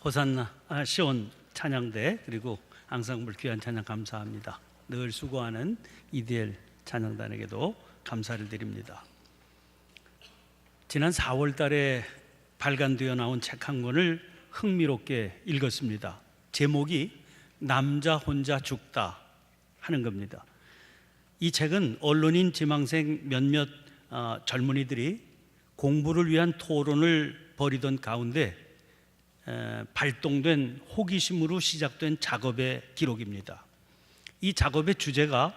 호산나 시온 찬양대, 그리고 앙상블 귀한 찬양 감사합니다. 늘 수고하는 이디엘 찬양단에게도 감사를 드립니다. 지난 4월 달에 발간되어 나온 책 한 권을 흥미롭게 읽었습니다. 제목이 남자 혼자 죽다 하는 겁니다. 이 책은 언론인 지망생 몇몇 젊은이들이 공부를 위한 토론을 벌이던 가운데 발동된 호기심으로 시작된 작업의 기록입니다. 이 작업의 주제가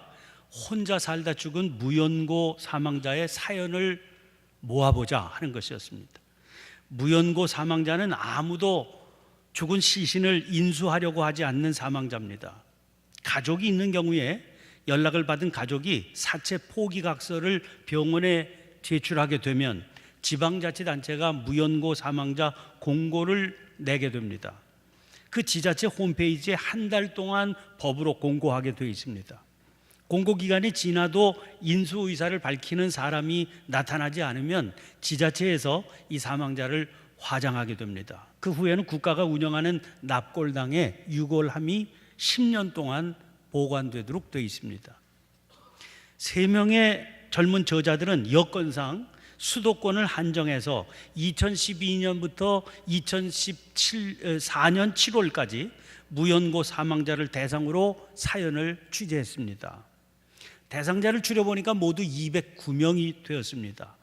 혼자 살다 죽은 무연고 사망자의 사연을 모아보자 하는 것이었습니다. 무연고 사망자는 아무도 죽은 시신을 인수하려고 하지 않는 사망자입니다. 가족이 있는 경우에 연락을 받은 가족이 사체 포기각서를 병원에 제출하게 되면 지방자치단체가 무연고 사망자 공고를 내게 됩니다. 그 지자체 홈페이지에 한 달 동안 법으로 공고하게 되어 있습니다. 공고 기간이 지나도 인수 의사를 밝히는 사람이 나타나지 않으면 지자체에서 이 사망자를 화장하게 됩니다. 그 후에는 국가가 운영하는 납골당에 유골함이 10년 동안 보관되도록 되어 있습니다. 3명의 젊은 저자들은 여건상 수도권을 한정해서 2012년부터 2014년 7월까지 무연고 사망자를 대상으로 사연을 취재했습니다. 대상자를 줄여보니까 모두 209명이 되었습니다.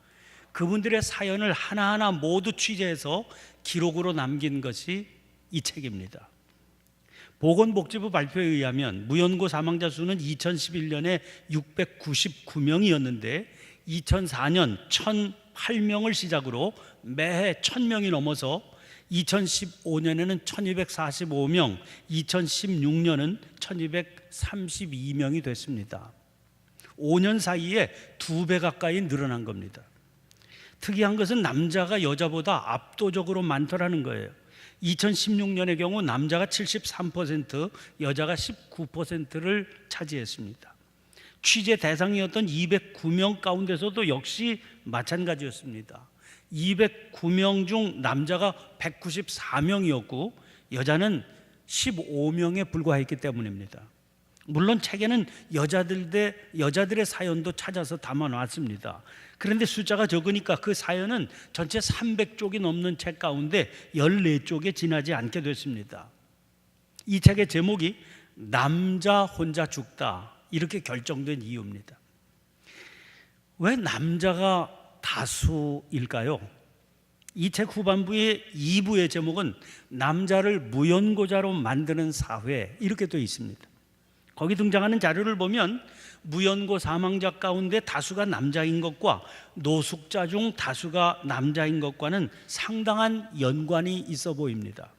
그분들의 사연을 하나하나 모두 취재해서 기록으로 남긴 것이 이 책입니다. 보건복지부 발표에 의하면 무연고 사망자 수는 2011년에 699명이었는데 2004년 1008명을 시작으로 매해 1000명이 넘어서 2015년에는 1245명, 2016년은 1232명이 됐습니다. 5년 사이에 2배 가까이 늘어난 겁니다. 특이한 것은 남자가 여자보다 압도적으로 많더라는 거예요. 2016년의 경우 남자가 73%, 여자가 19%를 차지했습니다. 취재 대상이었던 209명 가운데서도 역시 마찬가지였습니다. 209명 중 남자가 194명이었고 여자는 15명에 불과했기 때문입니다. 물론 책에는 여자들의 사연도 찾아서 담아놨습니다. 그런데 숫자가 적으니까 그 사연은 전체 300쪽이 넘는 책 가운데 14쪽에 지나지 않게 됐습니다. 이 책의 제목이 남자 혼자 죽다 이렇게 결정된 이유입니다. 왜 남자가 다수일까요? 이 책 후반부의 2부의 제목은 남자를 무연고자로 만드는 사회 이렇게 되어 있습니다. 거기 등장하는 자료를 보면 무연고 사망자 가운데 다수가 남자인 것과 노숙자 중 다수가 남자인 것과는 상당한 연관이 있어 보입니다.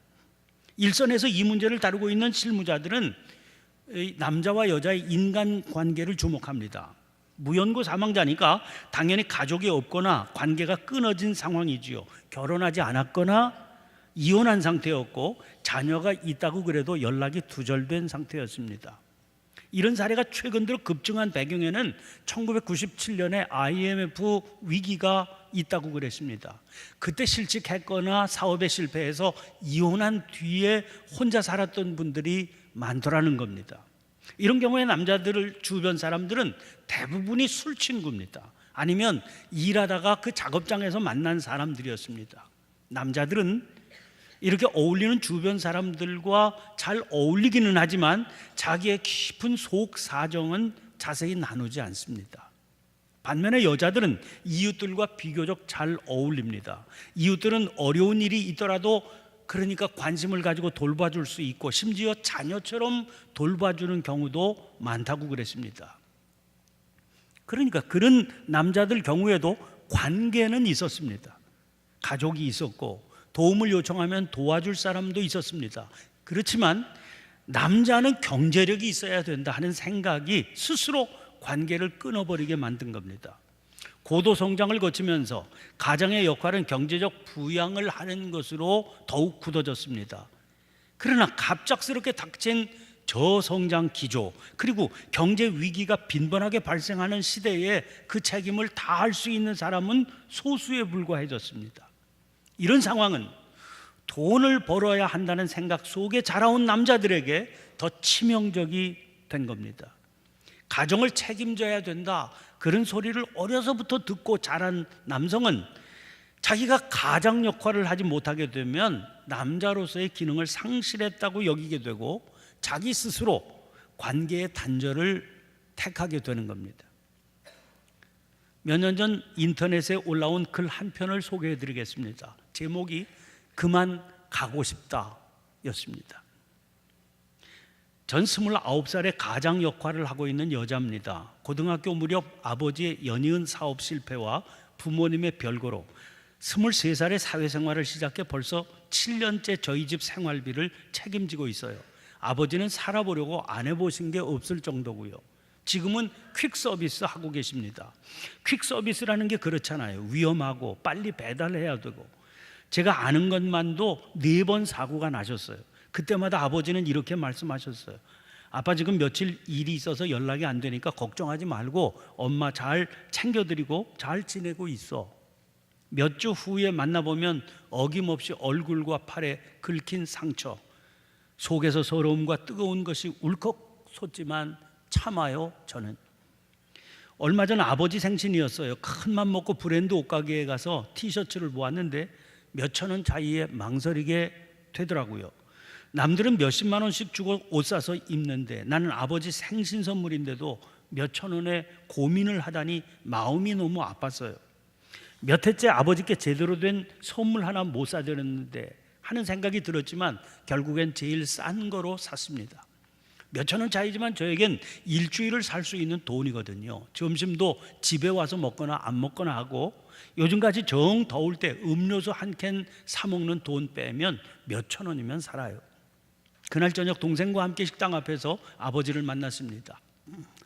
일선에서 이 문제를 다루고 있는 실무자들은 남자와 여자의 인간관계를 주목합니다. 무연고 사망자니까 당연히 가족이 없거나 관계가 끊어진 상황이지요. 결혼하지 않았거나 이혼한 상태였고 자녀가 있다고 그래도 연락이 두절된 상태였습니다. 이런 사례가 최근 들어 급증한 배경에는 1997년에 IMF 위기가 있다고 그랬습니다. 그때 실직했거나 사업에 실패해서 이혼한 뒤에 혼자 살았던 분들이 많더라는 겁니다. 이런 경우에 남자들 주변 사람들은 대부분이 술친구입니다. 아니면 일하다가 그 작업장에서 만난 사람들이었습니다. 남자들은 이렇게 어울리는 주변 사람들과 잘 어울리기는 하지만 자기의 깊은 속 사정은 자세히 나누지 않습니다. 반면에 여자들은 이웃들과 비교적 잘 어울립니다. 이웃들은 어려운 일이 있더라도 그러니까 관심을 가지고 돌봐줄 수 있고 심지어 자녀처럼 돌봐주는 경우도 많다고 그랬습니다. 그러니까 그런 남자들 경우에도 관계는 있었습니다. 가족이 있었고 도움을 요청하면 도와줄 사람도 있었습니다. 그렇지만 남자는 경제력이 있어야 된다 하는 생각이 스스로 관계를 끊어버리게 만든 겁니다. 고도 성장을 거치면서 가장의 역할은 경제적 부양을 하는 것으로 더욱 굳어졌습니다. 그러나 갑작스럽게 닥친 저성장 기조 그리고 경제 위기가 빈번하게 발생하는 시대에 그 책임을 다할 수 있는 사람은 소수에 불과해졌습니다. 이런 상황은 돈을 벌어야 한다는 생각 속에 자라온 남자들에게 더 치명적이 된 겁니다. 가정을 책임져야 된다, 그런 소리를 어려서부터 듣고 자란 남성은 자기가 가장 역할을 하지 못하게 되면 남자로서의 기능을 상실했다고 여기게 되고 자기 스스로 관계의 단절을 택하게 되는 겁니다. 몇 년 전 인터넷에 올라온 글 한 편을 소개해 드리겠습니다. 제목이 그만 가고 싶다 였습니다. 전 29살의 가장 역할을 하고 있는 여자입니다. 고등학교 무렵 아버지의 연이은 사업 실패와 부모님의 별거로 23살의 사회생활을 시작해 벌써 7년째 저희 집 생활비를 책임지고 있어요. 아버지는 살아보려고 안 해보신 게 없을 정도고요. 지금은 퀵 서비스 하고 계십니다. 퀵 서비스라는 게 그렇잖아요. 위험하고 빨리 배달해야 되고. 제가 아는 것만도 4번 사고가 나셨어요. 그때마다 아버지는 이렇게 말씀하셨어요. 아빠 지금 며칠 일이 있어서 연락이 안 되니까 걱정하지 말고 엄마 잘 챙겨드리고 잘 지내고 있어. 몇 주 후에 만나보면 어김없이 얼굴과 팔에 긁힌 상처, 속에서 서러움과 뜨거운 것이 울컥 솟지만 참아요. 저는 얼마 전 아버지 생신이었어요. 큰 맘 먹고 브랜드 옷가게에 가서 티셔츠를 보았는데 몇천 원 차이에 망설이게 되더라고요. 남들은 몇십만 원씩 주고 옷 사서 입는데 나는 아버지 생신 선물인데도 몇천 원에 고민을 하다니 마음이 너무 아팠어요. 몇 해째 아버지께 제대로 된 선물 하나 못 사드렸는데 하는 생각이 들었지만 결국엔 제일 싼 거로 샀습니다. 몇천 원 차이지만 저에겐 일주일을 살 수 있는 돈이거든요. 점심도 집에 와서 먹거나 안 먹거나 하고 요즘같이 정 더울 때 음료수 한 캔 사 먹는 돈 빼면 몇천 원이면 살아요. 그날 저녁 동생과 함께 식당 앞에서 아버지를 만났습니다.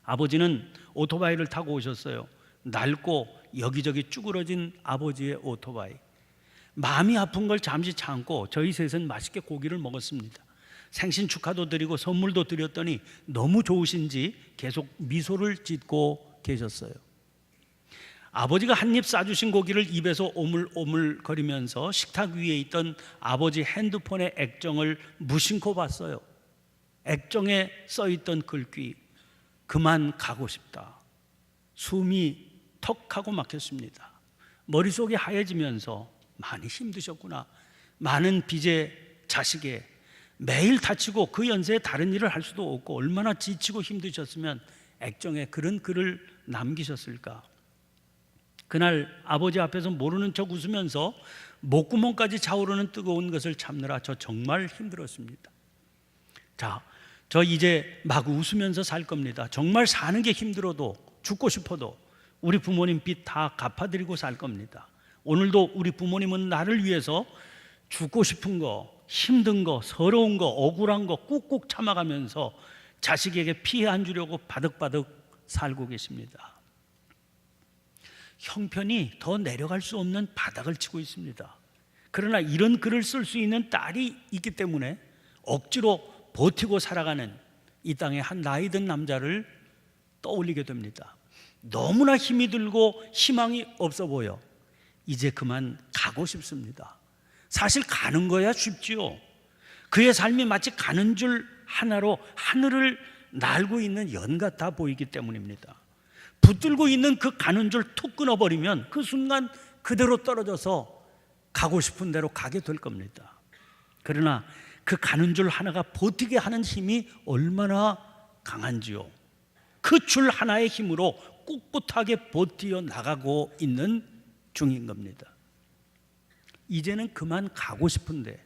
아버지는 오토바이를 타고 오셨어요. 낡고 여기저기 쭈그러진 아버지의 오토바이. 마음이 아픈 걸 잠시 참고 저희 셋은 맛있게 고기를 먹었습니다. 생신 축하도 드리고 선물도 드렸더니 너무 좋으신지 계속 미소를 짓고 계셨어요. 아버지가 한 입 싸주신 고기를 입에서 오물오물거리면서 식탁 위에 있던 아버지 핸드폰의 액정을 무심코 봤어요. 액정에 써있던 글귀, 그만 가고 싶다. 숨이 턱하고 막혔습니다. 머릿속이 하얘지면서 많이 힘드셨구나. 많은 빚에 자식에 매일 다치고 그 연세에 다른 일을 할 수도 없고 얼마나 지치고 힘드셨으면 액정에 그런 글을 남기셨을까. 그날 아버지 앞에서 모르는 척 웃으면서 목구멍까지 차오르는 뜨거운 것을 참느라 저 정말 힘들었습니다. 자, 저 이제 막 웃으면서 살 겁니다. 정말 사는 게 힘들어도 죽고 싶어도 우리 부모님 빚 다 갚아드리고 살 겁니다. 오늘도 우리 부모님은 나를 위해서 죽고 싶은 거, 힘든 거, 서러운 거, 억울한 거 꾹꾹 참아가면서 자식에게 피해 안 주려고 바득바득 살고 계십니다. 형편이 더 내려갈 수 없는 바닥을 치고 있습니다. 그러나 이런 글을 쓸 수 있는 딸이 있기 때문에 억지로 버티고 살아가는 이 땅의 한 나이 든 남자를 떠올리게 됩니다. 너무나 힘이 들고 희망이 없어 보여 이제 그만 가고 싶습니다. 사실 가는 거야 쉽지요. 그의 삶이 마치 가는 줄 하나로 하늘을 날고 있는 연 같아 보이기 때문입니다. 붙들고 있는 그 가는 줄 툭 끊어버리면 그 순간 그대로 떨어져서 가고 싶은 대로 가게 될 겁니다. 그러나 그 가는 줄 하나가 버티게 하는 힘이 얼마나 강한지요. 그 줄 하나의 힘으로 꿋꿋하게 버티어 나가고 있는 중인 겁니다. 이제는 그만 가고 싶은데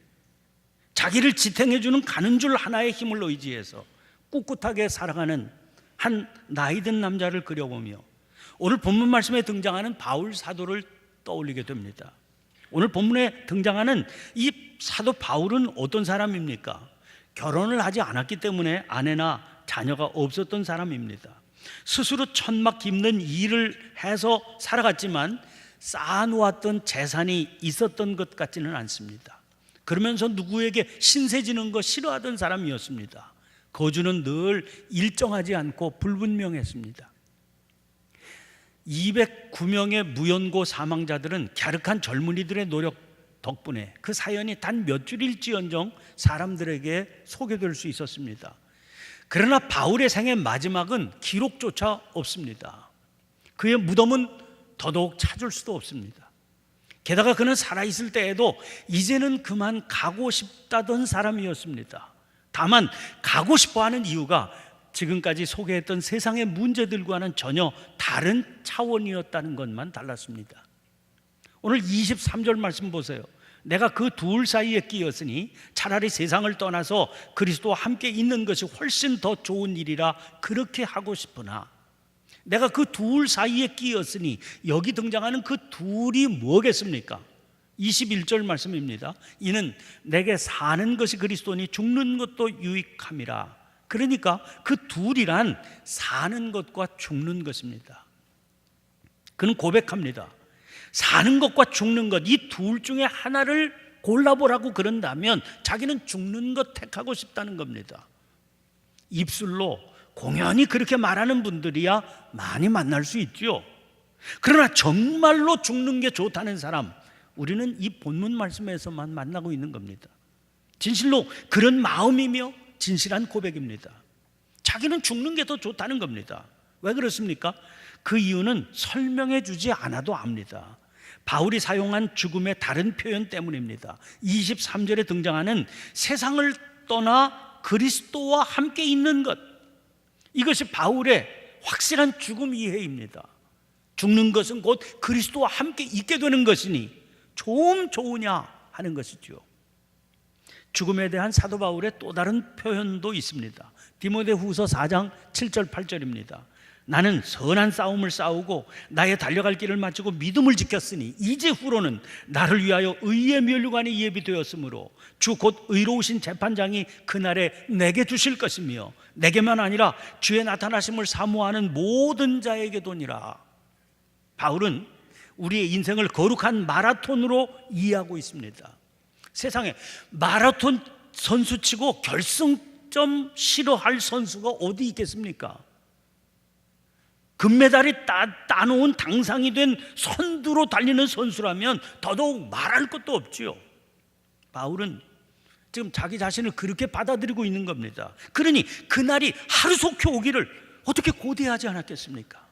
자기를 지탱해주는 가는 줄 하나의 힘을 의지해서 꿋꿋하게 살아가는 한 나이든 남자를 그려보며 오늘 본문 말씀에 등장하는 바울 사도를 떠올리게 됩니다. 오늘 본문에 등장하는 이 사도 바울은 어떤 사람입니까? 결혼을 하지 않았기 때문에 아내나 자녀가 없었던 사람입니다. 스스로 천막 깁는 일을 해서 살아갔지만 쌓아놓았던 재산이 있었던 것 같지는 않습니다. 그러면서 누구에게 신세지는 거 싫어하던 사람이었습니다. 거주는 늘 일정하지 않고 불분명했습니다. 209명의 무연고 사망자들은 갸륵한 젊은이들의 노력 덕분에 그 사연이 단 몇 줄일지언정 사람들에게 소개될 수 있었습니다. 그러나 바울의 생의 마지막은 기록조차 없습니다. 그의 무덤은 더더욱 찾을 수도 없습니다. 게다가 그는 살아있을 때에도 이제는 그만 가고 싶다던 사람이었습니다. 다만 가고 싶어하는 이유가 지금까지 소개했던 세상의 문제들과는 전혀 다른 차원이었다는 것만 달랐습니다. 오늘 23절 말씀 보세요. 내가 그 둘 사이에 끼었으니 차라리 세상을 떠나서 그리스도와 함께 있는 것이 훨씬 더 좋은 일이라 그렇게 하고 싶으나, 내가 그 둘 사이에 끼었으니 여기 등장하는 그 둘이 뭐겠습니까? 21절 말씀입니다. 이는 내게 사는 것이 그리스도니 죽는 것도 유익함이라. 그러니까 그 둘이란 사는 것과 죽는 것입니다. 그는 고백합니다. 사는 것과 죽는 것, 이 둘 중에 하나를 골라보라고 그런다면 자기는 죽는 것 택하고 싶다는 겁니다. 입술로 공연히 그렇게 말하는 분들이야 많이 만날 수 있죠. 그러나 정말로 죽는 게 좋다는 사람, 우리는 이 본문 말씀에서만 만나고 있는 겁니다. 진실로 그런 마음이며 진실한 고백입니다. 자기는 죽는 게 더 좋다는 겁니다. 왜 그렇습니까? 그 이유는 설명해 주지 않아도 압니다. 바울이 사용한 죽음의 다른 표현 때문입니다. 23절에 등장하는 세상을 떠나 그리스도와 함께 있는 것, 이것이 바울의 확실한 죽음 이해입니다. 죽는 것은 곧 그리스도와 함께 있게 되는 것이니 좀 좋으냐 하는 것이죠. 죽음에 대한 사도 바울의 또 다른 표현도 있습니다. 디모데후서 4장 7절 8절입니다. 나는 선한 싸움을 싸우고 나의 달려갈 길을 마치고 믿음을 지켰으니 이제 후로는 나를 위하여 의의 면류관이 예비되었으므로 주 곧 의로우신 재판장이 그날에 내게 주실 것이며 내게만 아니라 주의 나타나심을 사모하는 모든 자에게도니라. 바울은 우리의 인생을 거룩한 마라톤으로 이해하고 있습니다. 세상에 마라톤 선수치고 결승점 싫어할 선수가 어디 있겠습니까? 금메달이 따놓은 당상이 된 선두로 달리는 선수라면 더더욱 말할 것도 없지요. 바울은 지금 자기 자신을 그렇게 받아들이고 있는 겁니다. 그러니 그날이 하루속히 오기를 어떻게 고대하지 않았겠습니까?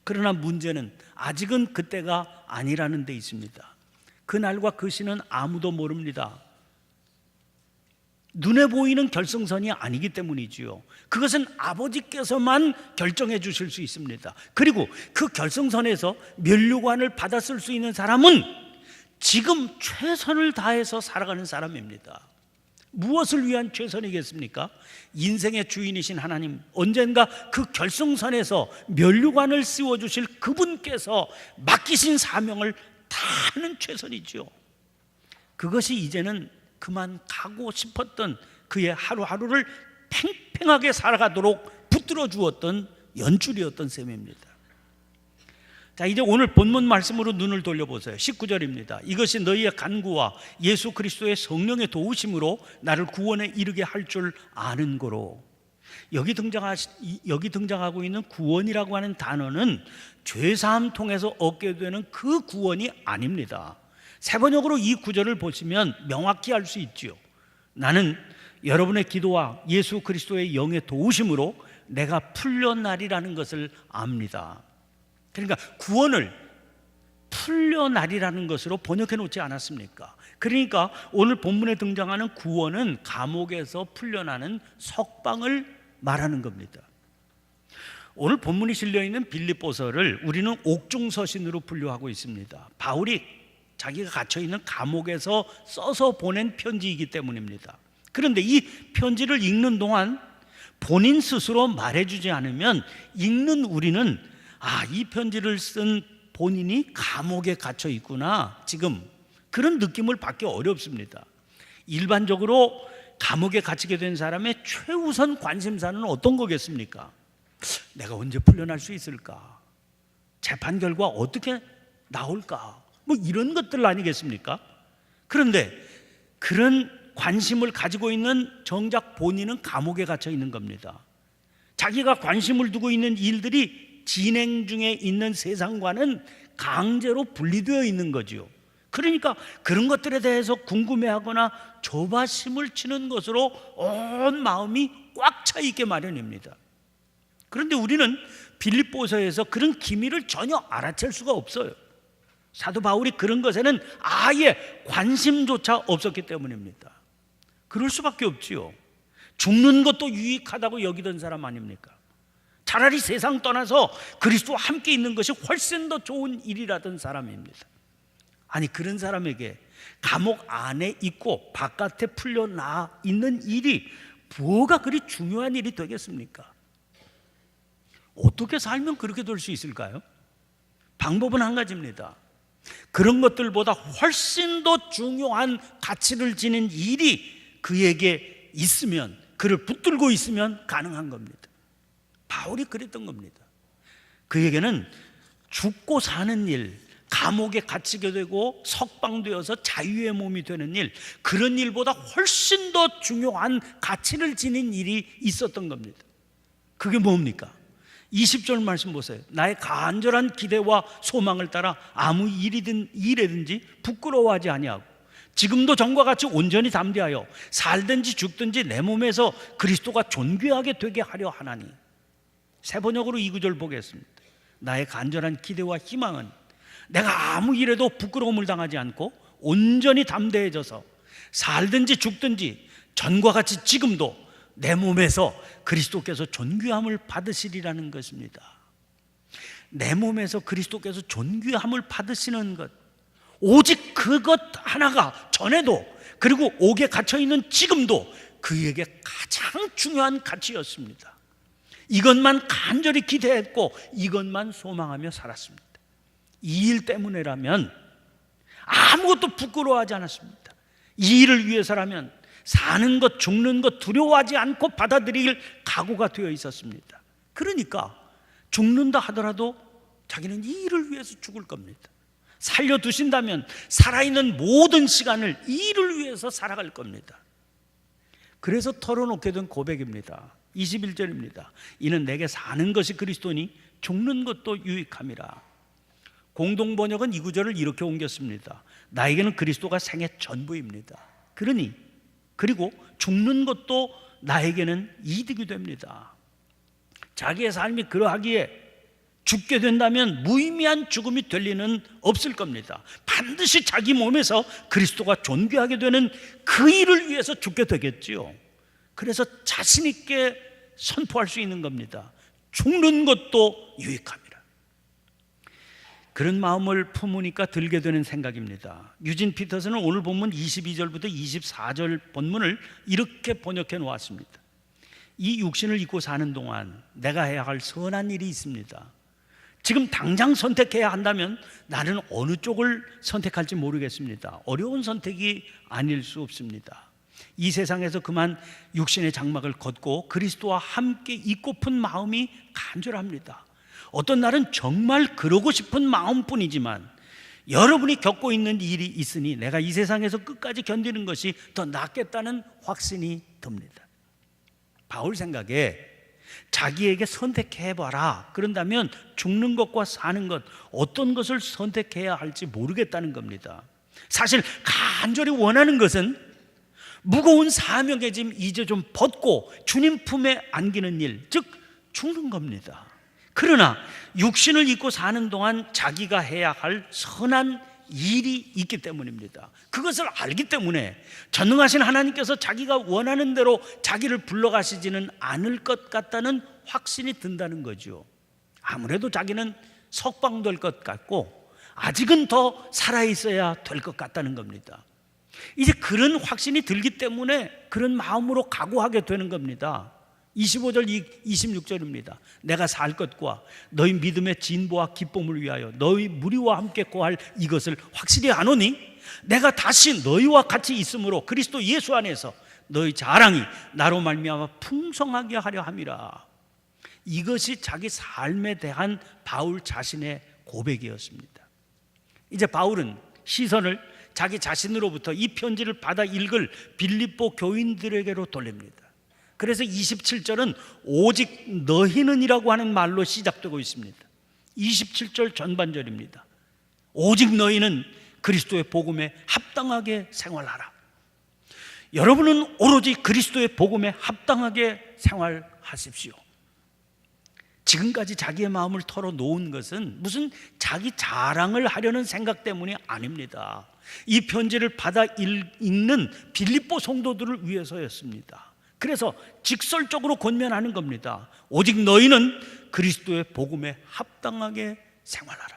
그러나 문제는 아직은 그때가 아니라는 데 있습니다. 그날과 그 시는 아무도 모릅니다. 눈에 보이는 결승선이 아니기 때문이지요. 그것은 아버지께서만 결정해 주실 수 있습니다. 그리고 그 결승선에서 면류관을 받았을 수 있는 사람은 지금 최선을 다해서 살아가는 사람입니다. 무엇을 위한 최선이겠습니까? 인생의 주인이신 하나님, 언젠가 그 결승선에서 면류관을 씌워주실 그분께서 맡기신 사명을 다하는 최선이죠. 그것이 이제는 그만 가고 싶었던 그의 하루하루를 팽팽하게 살아가도록 붙들어 주었던 연줄이었던 셈입니다. 자, 이제 오늘 본문 말씀으로 눈을 돌려보세요. 19절입니다. 이것이 너희의 간구와 예수 그리스도의 성령의 도우심으로 나를 구원에 이르게 할 줄 아는 거로. 여기 등장하고 있는 구원이라고 하는 단어는 죄사함 통해서 얻게 되는 그 구원이 아닙니다. 세번역으로 이 구절을 보시면 명확히 알 수 있지요. 나는 여러분의 기도와 예수 그리스도의 영의 도우심으로 내가 풀려나리라는 것을 압니다. 그러니까 구원을 풀려나리라는 것으로 번역해 놓지 않았습니까? 그러니까 오늘 본문에 등장하는 구원은 감옥에서 풀려나는 석방을 말하는 겁니다. 오늘 본문이 실려있는 빌립보서를 우리는 옥중서신으로 분류하고 있습니다. 바울이 자기가 갇혀있는 감옥에서 써서 보낸 편지이기 때문입니다. 그런데 이 편지를 읽는 동안 본인 스스로 말해주지 않으면 읽는 우리는 이 편지를 쓴 본인이 감옥에 갇혀 있구나, 지금 그런 느낌을 받기 어렵습니다. 일반적으로 감옥에 갇히게 된 사람의 최우선 관심사는 어떤 거겠습니까? 내가 언제 풀려날 수 있을까? 재판 결과 어떻게 나올까? 뭐 이런 것들 아니겠습니까? 그런데 그런 관심을 가지고 있는 정작 본인은 감옥에 갇혀 있는 겁니다. 자기가 관심을 두고 있는 일들이 진행 중에 있는 세상과는 강제로 분리되어 있는 거죠. 그러니까 그런 것들에 대해서 궁금해하거나 조바심을 치는 것으로 온 마음이 꽉 차 있게 마련입니다. 그런데 우리는 빌립보서에서 그런 기미를 전혀 알아챌 수가 없어요. 사도 바울이 그런 것에는 아예 관심조차 없었기 때문입니다. 그럴 수밖에 없지요. 죽는 것도 유익하다고 여기던 사람 아닙니까? 차라리 세상 떠나서 그리스도와 함께 있는 것이 훨씬 더 좋은 일이라던 사람입니다. 아니, 그런 사람에게 감옥 안에 있고 바깥에 풀려나 있는 일이 뭐가 그리 중요한 일이 되겠습니까? 어떻게 살면 그렇게 될 수 있을까요? 방법은 한 가지입니다. 그런 것들보다 훨씬 더 중요한 가치를 지닌 일이 그에게 있으면, 그를 붙들고 있으면 가능한 겁니다. 바울이 그랬던 겁니다. 그에게는 죽고 사는 일, 감옥에 갇히게 되고 석방되어서 자유의 몸이 되는 일, 그런 일보다 훨씬 더 중요한 가치를 지닌 일이 있었던 겁니다. 그게 뭡니까? 20절 말씀 보세요. 나의 간절한 기대와 소망을 따라 아무 일이든지 부끄러워하지 아니하고 지금도 전과 같이 온전히 담대하여 살든지 죽든지 내 몸에서 그리스도가 존귀하게 되게 하려 하나니. 세 번역으로 이 구절 보겠습니다. 나의 간절한 기대와 희망은 내가 아무 일에도 부끄러움을 당하지 않고 온전히 담대해져서 살든지 죽든지 전과 같이 지금도 내 몸에서 그리스도께서 존귀함을 받으시리라는 것입니다. 내 몸에서 그리스도께서 존귀함을 받으시는 것, 오직 그것 하나가 전에도 그리고 옥에 갇혀있는 지금도 그에게 가장 중요한 가치였습니다. 이것만 간절히 기대했고 이것만 소망하며 살았습니다. 이 일 때문에라면 아무것도 부끄러워하지 않았습니다. 이 일을 위해서라면 사는 것 죽는 것 두려워하지 않고 받아들일 각오가 되어 있었습니다. 그러니까 죽는다 하더라도 자기는 이 일을 위해서 죽을 겁니다. 살려두신다면 살아있는 모든 시간을 이 일을 위해서 살아갈 겁니다. 그래서 털어놓게 된 고백입니다. 21절입니다. 이는 내게 사는 것이 그리스도니 죽는 것도 유익함이라. 공동번역은 이 구절을 이렇게 옮겼습니다. 나에게는 그리스도가 생애 전부입니다. 그리고 죽는 것도 나에게는 이득이 됩니다. 자기의 삶이 그러하기에 죽게 된다면 무의미한 죽음이 될 리는 없을 겁니다. 반드시 자기 몸에서 그리스도가 존귀하게 되는 그 일을 위해서 죽게 되겠지요. 그래서 자신 있게 선포할 수 있는 겁니다. 죽는 것도 유익함이라. 그런 마음을 품으니까 들게 되는 생각입니다. 유진 피터슨은 오늘 본문 22절부터 24절 본문을 이렇게 번역해 놓았습니다. 이 육신을 입고 사는 동안 내가 해야 할 선한 일이 있습니다. 지금 당장 선택해야 한다면 나는 어느 쪽을 선택할지 모르겠습니다. 어려운 선택이 아닐 수 없습니다. 이 세상에서 그만 육신의 장막을 걷고 그리스도와 함께 있고픈 마음이 간절합니다. 어떤 날은 정말 그러고 싶은 마음뿐이지만 여러분이 겪고 있는 일이 있으니 내가 이 세상에서 끝까지 견디는 것이 더 낫겠다는 확신이 듭니다. 바울 생각에 자기에게 선택해봐라 그런다면 죽는 것과 사는 것 어떤 것을 선택해야 할지 모르겠다는 겁니다. 사실 간절히 원하는 것은 무거운 사명의 짐 이제 좀 벗고 주님 품에 안기는 일, 즉 죽는 겁니다. 그러나 육신을 입고 사는 동안 자기가 해야 할 선한 일이 있기 때문입니다. 그것을 알기 때문에 전능하신 하나님께서 자기가 원하는 대로 자기를 불러가시지는 않을 것 같다는 확신이 든다는 거죠. 아무래도 자기는 석방될 것 같고 아직은 더 살아있어야 될 것 같다는 겁니다. 이제 그런 확신이 들기 때문에 그런 마음으로 각오하게 되는 겁니다. 25절 26절입니다. 내가 살 것과 너희 믿음의 진보와 기쁨을 위하여 너희 무리와 함께 고할 이것을 확실히 아노니 내가 다시 너희와 같이 있으므로 그리스도 예수 안에서 너희 자랑이 나로 말미암아 풍성하게 하려 함이라. 이것이 자기 삶에 대한 바울 자신의 고백이었습니다. 이제 바울은 시선을 자기 자신으로부터 이 편지를 받아 읽을 빌립보 교인들에게로 돌립니다. 그래서 27절은 오직 너희는이라고 하는 말로 시작되고 있습니다. 27절 전반절입니다. 오직 너희는 그리스도의 복음에 합당하게 생활하라. 여러분은 오로지 그리스도의 복음에 합당하게 생활하십시오. 지금까지 자기의 마음을 털어놓은 것은 무슨 자기 자랑을 하려는 생각 때문이 아닙니다. 이 편지를 받아 읽는 빌립보 성도들을 위해서였습니다. 그래서 직설적으로 권면하는 겁니다. 오직 너희는 그리스도의 복음에 합당하게 생활하라.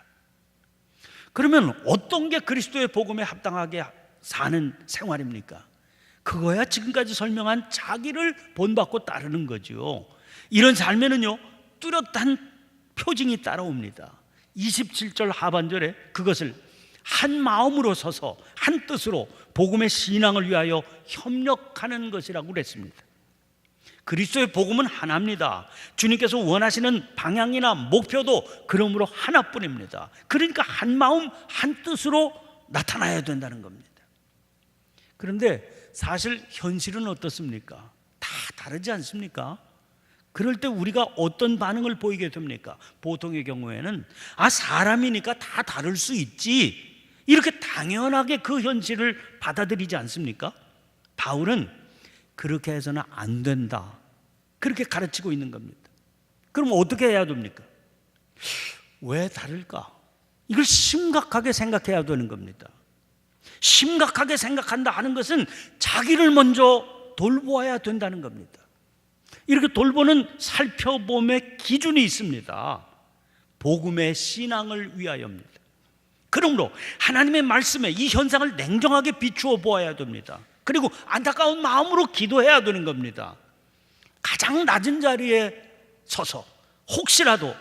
그러면 어떤 게 그리스도의 복음에 합당하게 사는 생활입니까? 그거야 지금까지 설명한 자기를 본받고 따르는 거죠. 이런 삶에는요, 뚜렷한 표징이 따라옵니다. 27절 하반절에 그것을 한 마음으로 서서 한 뜻으로 복음의 신앙을 위하여 협력하는 것이라고 그랬습니다. 그리스도의 복음은 하나입니다. 주님께서 원하시는 방향이나 목표도 그러므로 하나뿐입니다. 그러니까 한 마음 한 뜻으로 나타나야 된다는 겁니다. 그런데 사실 현실은 어떻습니까? 다 다르지 않습니까? 그럴 때 우리가 어떤 반응을 보이게 됩니까? 보통의 경우에는 사람이니까 다 다를 수 있지, 이렇게 당연하게 그 현실을 받아들이지 않습니까? 바울은 그렇게 해서는 안 된다, 그렇게 가르치고 있는 겁니다. 그럼 어떻게 해야 됩니까? 왜 다를까? 이걸 심각하게 생각해야 되는 겁니다. 심각하게 생각한다 하는 것은 자기를 먼저 돌보아야 된다는 겁니다. 이렇게 돌보는 살펴봄의 기준이 있습니다. 복음의 신앙을 위하여입니다. 그러므로 하나님의 말씀에 이 현상을 냉정하게 비추어 보아야 됩니다. 그리고 안타까운 마음으로 기도해야 되는 겁니다. 가장 낮은 자리에 서서 혹시라도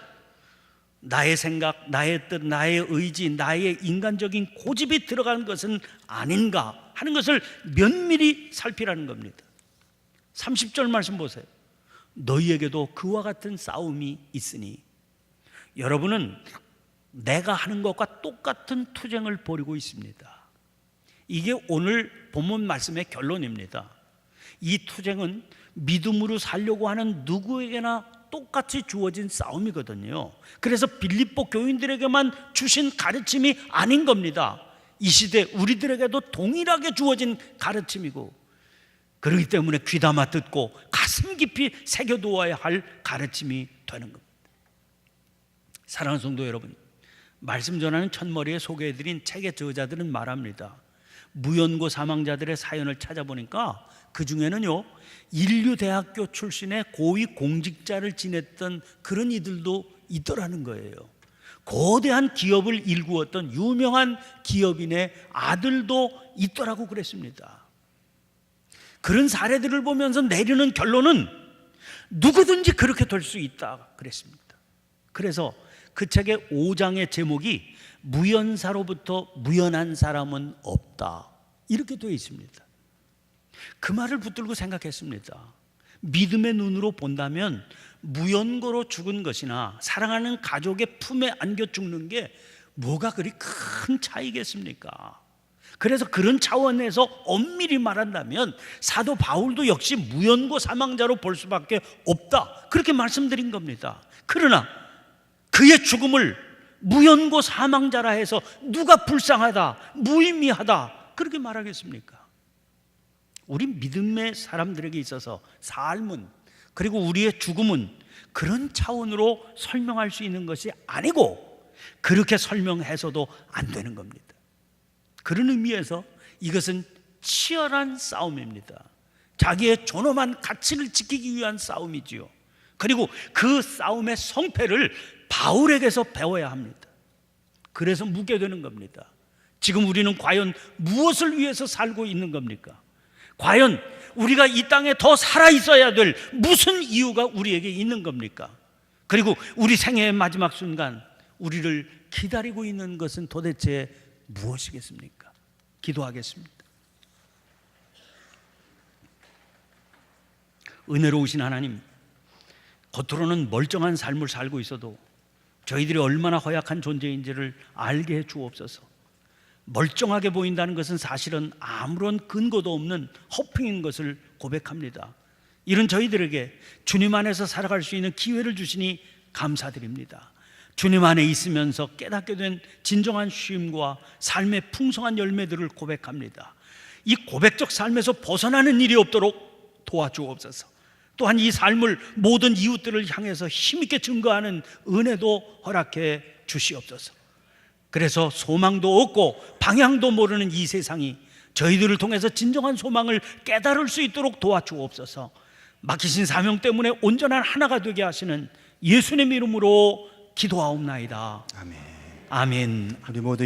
나의 생각, 나의 뜻, 나의 의지, 나의 인간적인 고집이 들어간 것은 아닌가 하는 것을 면밀히 살피라는 겁니다. 30절 말씀 보세요. 너희에게도 그와 같은 싸움이 있으니. 여러분은 내가 하는 것과 똑같은 투쟁을 벌이고 있습니다. 이게 오늘 본문 말씀의 결론입니다. 이 투쟁은 믿음으로 살려고 하는 누구에게나 똑같이 주어진 싸움이거든요. 그래서 빌립보 교인들에게만 주신 가르침이 아닌 겁니다. 이 시대 우리들에게도 동일하게 주어진 가르침이고, 그렇기 때문에 귀담아 듣고 가슴 깊이 새겨두어야 할 가르침이 되는 겁니다. 사랑하는 성도 여러분, 말씀 전하는 첫머리에 소개해드린 책의 저자들은 말합니다. 무연고 사망자들의 사연을 찾아보니까 그 중에는요, 인류대학교 출신의 고위 공직자를 지냈던 그런 이들도 있더라는 거예요. 거대한 기업을 일구었던 유명한 기업인의 아들도 있더라고 그랬습니다. 그런 사례들을 보면서 내리는 결론은 누구든지 그렇게 될 수 있다 그랬습니다. 그래서 그 책의 5장의 제목이 무연사로부터 무연한 사람은 없다, 이렇게 되어 있습니다. 그 말을 붙들고 생각했습니다. 믿음의 눈으로 본다면 무연고로 죽은 것이나 사랑하는 가족의 품에 안겨 죽는 게 뭐가 그리 큰 차이겠습니까? 그래서 그런 차원에서 엄밀히 말한다면 사도 바울도 역시 무연고 사망자로 볼 수밖에 없다, 그렇게 말씀드린 겁니다. 그러나 그의 죽음을 무연고 사망자라 해서 누가 불쌍하다, 무의미하다 그렇게 말하겠습니까? 우리 믿음의 사람들에게 있어서 삶은, 그리고 우리의 죽음은 그런 차원으로 설명할 수 있는 것이 아니고, 그렇게 설명해서도 안 되는 겁니다. 그런 의미에서 이것은 치열한 싸움입니다. 자기의 존엄한 가치를 지키기 위한 싸움이지요. 그리고 그 싸움의 성패를 바울에게서 배워야 합니다. 그래서 묻게 되는 겁니다. 지금 우리는 과연 무엇을 위해서 살고 있는 겁니까? 과연 우리가 이 땅에 더 살아 있어야 될 무슨 이유가 우리에게 있는 겁니까? 그리고 우리 생애의 마지막 순간 우리를 기다리고 있는 것은 도대체 무엇이겠습니까? 기도하겠습니다. 은혜로우신 하나님, 겉으로는 멀쩡한 삶을 살고 있어도 저희들이 얼마나 허약한 존재인지를 알게 해 주옵소서. 멀쩡하게 보인다는 것은 사실은 아무런 근거도 없는 허풍인 것을 고백합니다. 이런 저희들에게 주님 안에서 살아갈 수 있는 기회를 주시니 감사드립니다. 주님 안에 있으면서 깨닫게 된 진정한 쉼과 삶의 풍성한 열매들을 고백합니다. 이 고백적 삶에서 벗어나는 일이 없도록 도와주옵소서. 또한 이 삶을 모든 이웃들을 향해서 힘있게 증거하는 은혜도 허락해 주시옵소서. 그래서 소망도 없고 방향도 모르는 이 세상이 저희들을 통해서 진정한 소망을 깨달을 수 있도록 도와주옵소서. 맡기신 사명 때문에 온전한 하나가 되게 하시는 예수님 이름으로 기도하옵나이다. 아멘. 아멘. 우리 모두